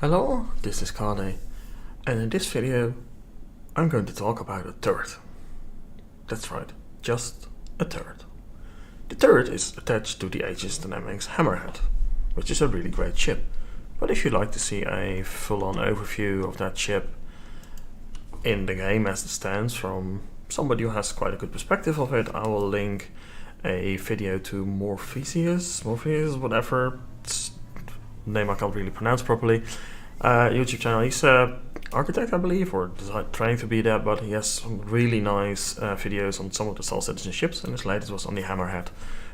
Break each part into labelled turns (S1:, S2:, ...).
S1: Hello, this is Kade, and in this video I'm going to talk about a turret. That's right, just a turret. The turret is attached to the Aegis Dynamics Hammerhead, which is a really great ship. But if you'd like to see a full-on overview of that ship in the game as it stands from somebody who has quite a good perspective of it, I will link a video to Morpheus, whatever name I can't really pronounce properly, YouTube channel. He's an architect, I believe, or trying to be that, but he has some really nice videos on some of the Star Citizen ships, and his latest was on the Hammerhead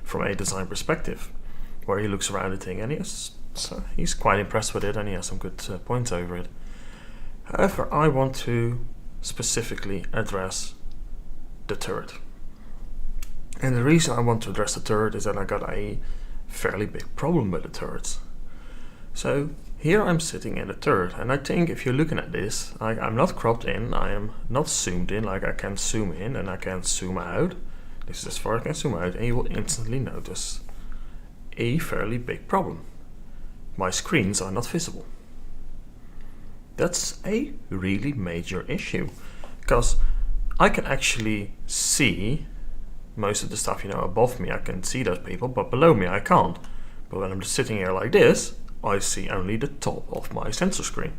S1: from a design perspective, where he looks around the thing, and he's quite impressed with it, and he has some good points over it. However, I want to specifically address the turret. And the reason I want to address the turret is that I got a fairly big problem with the turrets. So here I'm sitting in a turret, and I think if you're looking at this, I'm not cropped in, I am not zoomed in, like I can zoom in and I can zoom out. This is as far as I can zoom out, and you will instantly notice a fairly big problem. My screens are not visible. That's a really major issue, because I can actually see most of the stuff, above me. I can see those people, but below me I can't. But when I'm just sitting here like this, I see only the top of my sensor screen.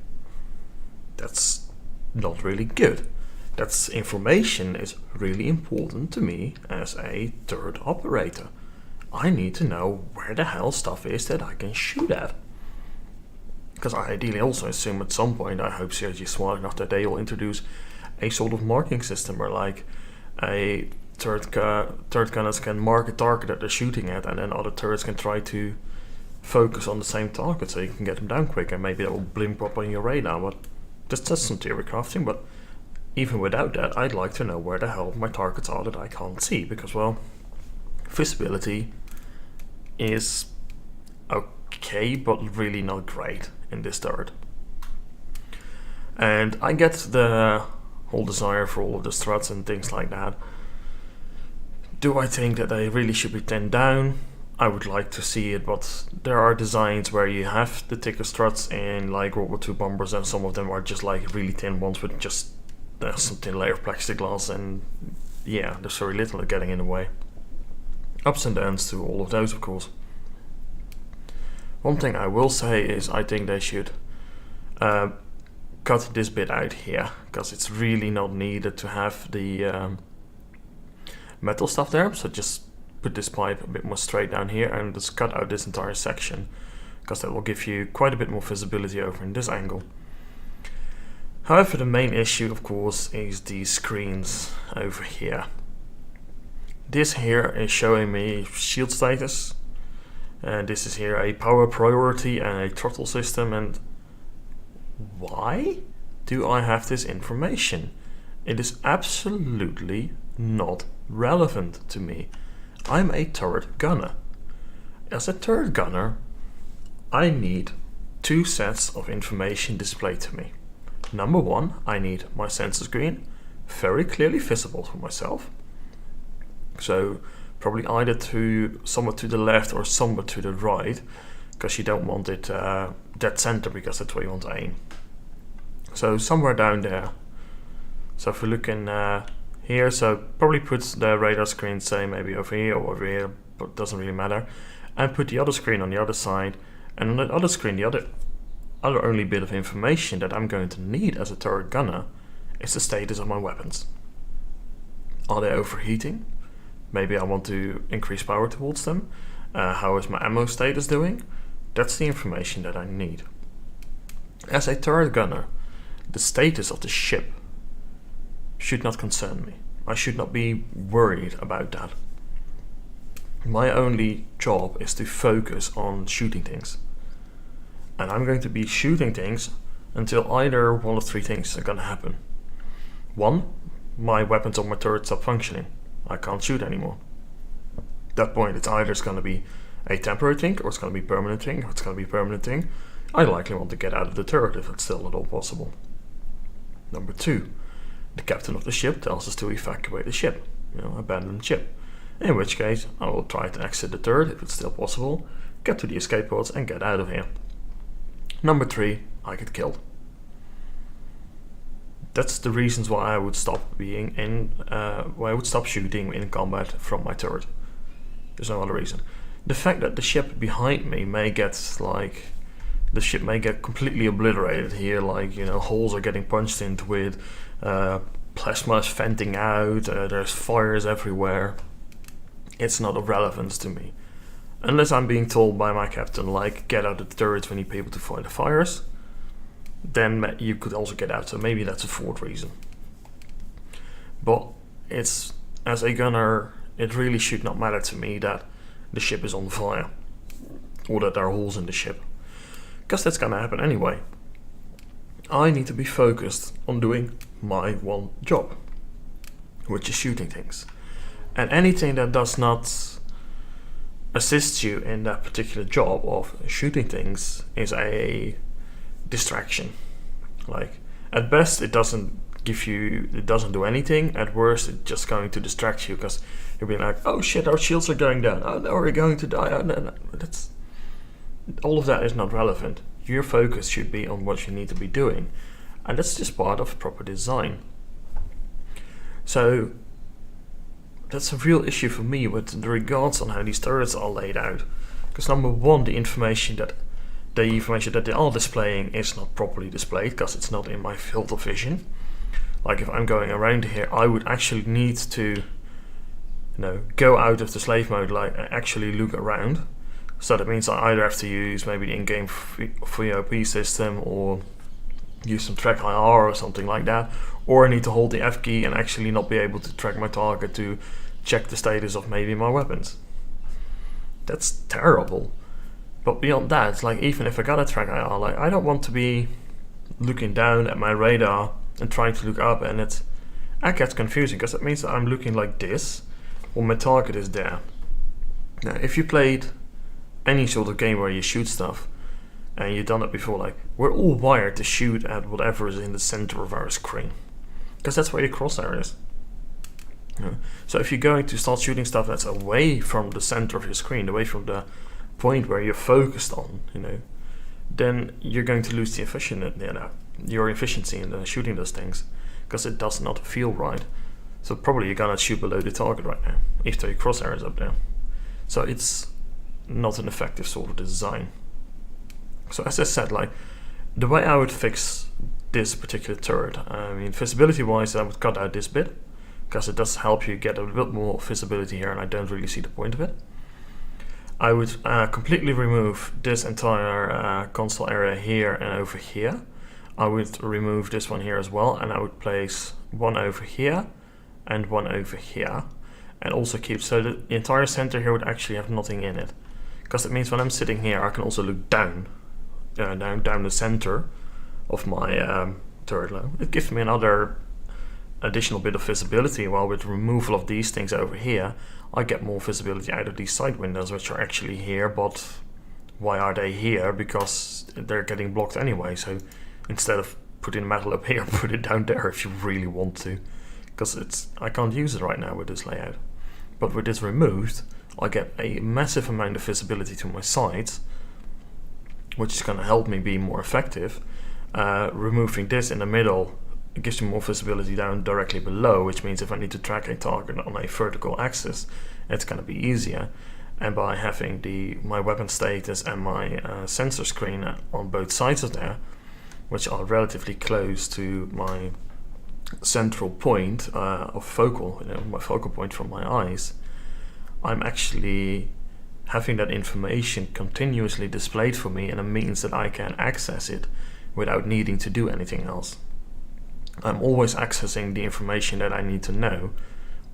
S1: That's not really good. That information is really important to me as a turret operator. I need to know where the hell stuff is that I can shoot at. Because I ideally also assume at some point, I hope CIG is smart enough that they will introduce a sort of marking system where like a turret gunners can mark a target that they're shooting at, and then other turrets can try to focus on the same target so you can get them down quick, and maybe that will blimp up on your radar. But that's some theory crafting, but even without that, I'd like to know where the hell my targets are that I can't see, because, well, visibility is okay, but really not great in this turret. And I get the whole desire for all of the struts and things like that. Do I think that they really should be thinned down? I would like to see it, but there are designs where you have the thicker struts in like World War II bombers, and some of them are just like really thin ones with just some thin layer of plexiglass, and yeah, there's very little getting in the way. Ups and downs to all of those, of course. One thing I will say is I think they should cut this bit out here, because it's really not needed to have the metal stuff there. So just put this pipe a bit more straight down here and just cut out this entire section, because that will give you quite a bit more visibility over in this angle. However, the main issue, of course, is these screens over here. This here is showing me shield status, and this is here a power priority and a throttle system. And why do I have this information? It is absolutely not relevant to me. I'm a turret gunner. As a turret gunner, I need two sets of information displayed to me. Number one, I need my sensor screen very clearly visible for myself. So probably either somewhat to the left or somewhat to the right, because you don't want it dead center, because that's where you want to aim. So somewhere down there. So if we look in here, so probably put the radar screen, say maybe over here or over here, but it doesn't really matter, and put the other screen on the other side. And on the other screen, the other only bit of information that I'm going to need as a turret gunner is the status of my weapons. Are they overheating? Maybe I want to increase power towards them. How is my ammo status doing? That's the information that I need. As a turret gunner, the status of the ship should not concern me. I should not be worried about that. My only job is to focus on shooting things. And I'm going to be shooting things until either one of three things are going to happen. One, my weapons on my turret stop functioning. I can't shoot anymore. At that point, it's either going to be a temporary thing, or it's going to be a permanent thing. If it's going to be a permanent thing, I likely want to get out of the turret if it's still at all possible. Number two, the captain of the ship tells us to evacuate the ship, abandon the ship. In which case, I will try to exit the turret if it's still possible, get to the escape pods and get out of here. Number 3, I get killed. That's the reasons why I would stop being in, why I would stop shooting in combat from my turret. There's no other reason. The fact that the ship behind me may get like, the ship may get completely obliterated here, like, you know, holes are getting punched into it, plasma is venting out, there's fires everywhere. It's not of relevance to me. Unless I'm being told by my captain, like, get out of the turrets when you be able to fight the fires, then you could also get out, so maybe that's a fourth reason. But it's, as a gunner, it really should not matter to me that the ship is on fire, or that there are holes in the ship, because that's gonna happen anyway. I need to be focused on doing my one job, which is shooting things. And anything that does not assist you in that particular job of shooting things is a distraction. Like, at best it doesn't do anything. At worst it's just going to distract you, because you'll be like, oh shit, our shields are going down, oh no, we're going to die, oh no. That's, all of that is not relevant. Your focus should be on what you need to be doing, and that's just part of proper design. So that's a real issue for me with the regards on how these turrets are laid out, because number one, the information that they are displaying is not properly displayed, because it's not in my field of vision. Like, if I'm going around here, I would actually need to, go out of the slave mode, like actually look around. So that means I either have to use maybe the in-game VOP system, or use some track IR or something like that, or I need to hold the F key and actually not be able to track my target to check the status of maybe my weapons. That's terrible. But beyond that, like, even if I got a track IR, like, I don't want to be looking down at my radar and trying to look up, and it gets confusing, because it means that I'm looking like this when my target is there. Now, if you played any sort of game where you shoot stuff, and you've done it before, like, we're all wired to shoot at whatever is in the center of our screen, because that's where your crosshair is. So if you're going to start shooting stuff that's away from the center of your screen, away from the point where you're focused on, then you're going to lose your efficiency in shooting those things, because it does not feel right. So probably you're gonna shoot below the target right now, if your crosshair is up there. So it's not an effective sort of design. So as I said, like, the way I would fix this particular turret, I mean, visibility wise, I would cut out this bit, because it does help you get a bit more visibility here, and I don't really see the point of it. I would completely remove this entire console area here and over here. I would remove this one here as well, and I would place one over here and one over here, and also keep, so that the entire center here would actually have nothing in it, because it means when I'm sitting here I can also look down the center of my turret. It gives me another additional bit of visibility, while with removal of these things over here I get more visibility out of these side windows, which are actually here, but why are they here? Because they're getting blocked anyway, so instead of putting metal up here, put it down there if you really want to, because I can't use it right now with this layout. But with this removed, I get a massive amount of visibility to my sides, which is going to help me be more effective. Removing this in the middle, it gives me more visibility down directly below, which means if I need to track a target on a vertical axis, it's going to be easier. And by having my weapon status and my sensor screen on both sides of there, which are relatively close to my central point of focal, my focal point from my eyes, I'm actually having that information continuously displayed for me, and it means that I can access it without needing to do anything else. I'm always accessing the information that I need to know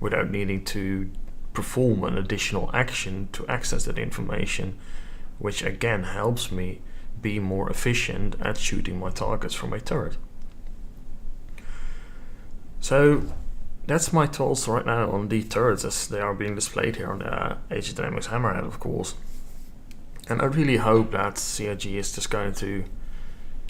S1: without needing to perform an additional action to access that information, which again helps me be more efficient at shooting my targets from a turret. So that's my thoughts right now on the turrets as they are being displayed here on the Age Dynamics Hammerhead, of course. And I really hope that CIG is just going to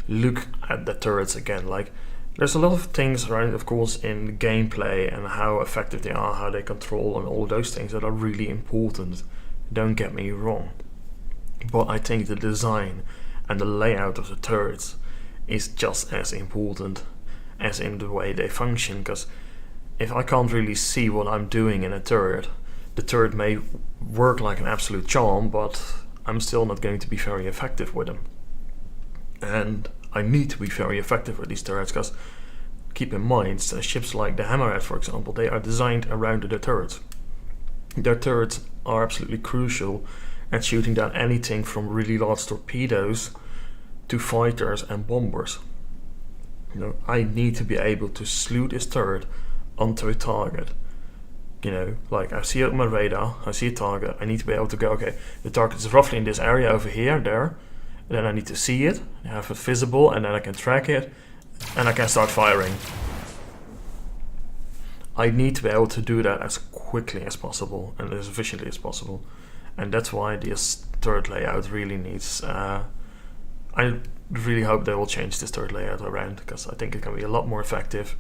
S1: look at the turrets again. Like, there's a lot of things around, of course, in gameplay and how effective they are, how they control, and all those things that are really important. Don't get me wrong. But I think the design and the layout of the turrets is just as important as in the way they function, because if I can't really see what I'm doing in a turret, the turret may work like an absolute charm, but I'm still not going to be very effective with them. And I need to be very effective with these turrets, because keep in mind, ships like the Hammerhead, for example, they are designed around the turrets. Their turrets are absolutely crucial at shooting down anything from really large torpedoes to fighters and bombers. You know, I need to be able to slew this turret onto a target. You know, like I see it on my radar, I see a target, I need to be able to go, okay, the target is roughly in this area over here, there. And then I need to see it, have it visible, and then I can track it, and I can start firing. I need to be able to do that as quickly as possible and as efficiently as possible. And that's why this turret layout really needs... I really hope they will change this turret layout around, because I think it can be a lot more effective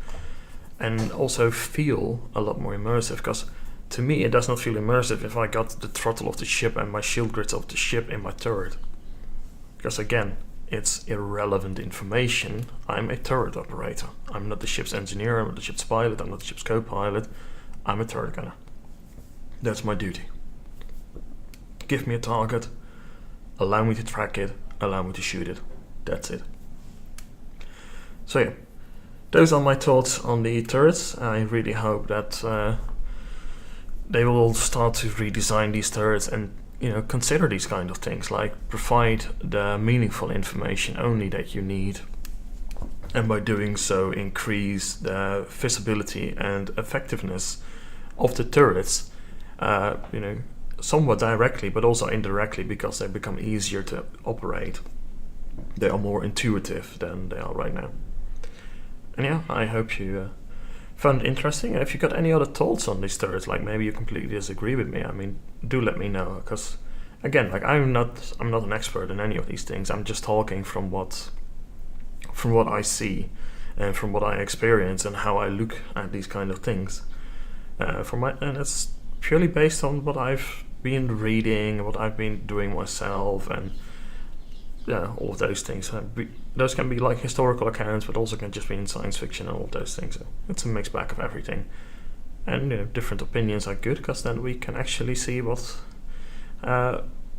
S1: and also feel a lot more immersive, because to me it does not feel immersive if I got the throttle of the ship and my shield grids of the ship in my turret. Because again, it's irrelevant information. I'm a turret operator. I'm not the ship's engineer, I'm not the ship's pilot, I'm not the ship's co-pilot. I'm a turret gunner. That's my duty. Give me a target, allow me to track it, allow me to shoot it. That's it. So yeah, those are my thoughts on the turrets. I really hope that they will start to redesign these turrets and, you know, consider these kind of things, like provide the meaningful information only that you need, and by doing so increase the visibility and effectiveness of the turrets, you know, somewhat directly but also indirectly, because they become easier to operate. They are more intuitive than they are right now. And yeah, I hope you found it interesting. And if you got any other thoughts on these turrets, like maybe you completely disagree with me, I mean, do let me know, because again, like I'm not an expert in any of these things. I'm just talking from what I see and from what I experience and how I look at these kind of things. And it's purely based on what I've been reading, what I've been doing myself, and yeah, all of those things. Those can be like historical accounts, but also can just be in science fiction and all of those things. So it's a mixed bag of everything. And you know, different opinions are good, because then we can actually see what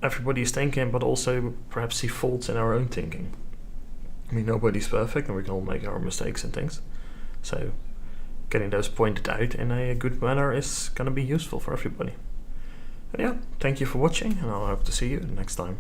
S1: everybody is thinking, but also perhaps see faults in our own thinking. I mean, nobody's perfect, and we can all make our mistakes and things. So getting those pointed out in a good manner is going to be useful for everybody. And yeah, thank you for watching, and I hope to see you next time.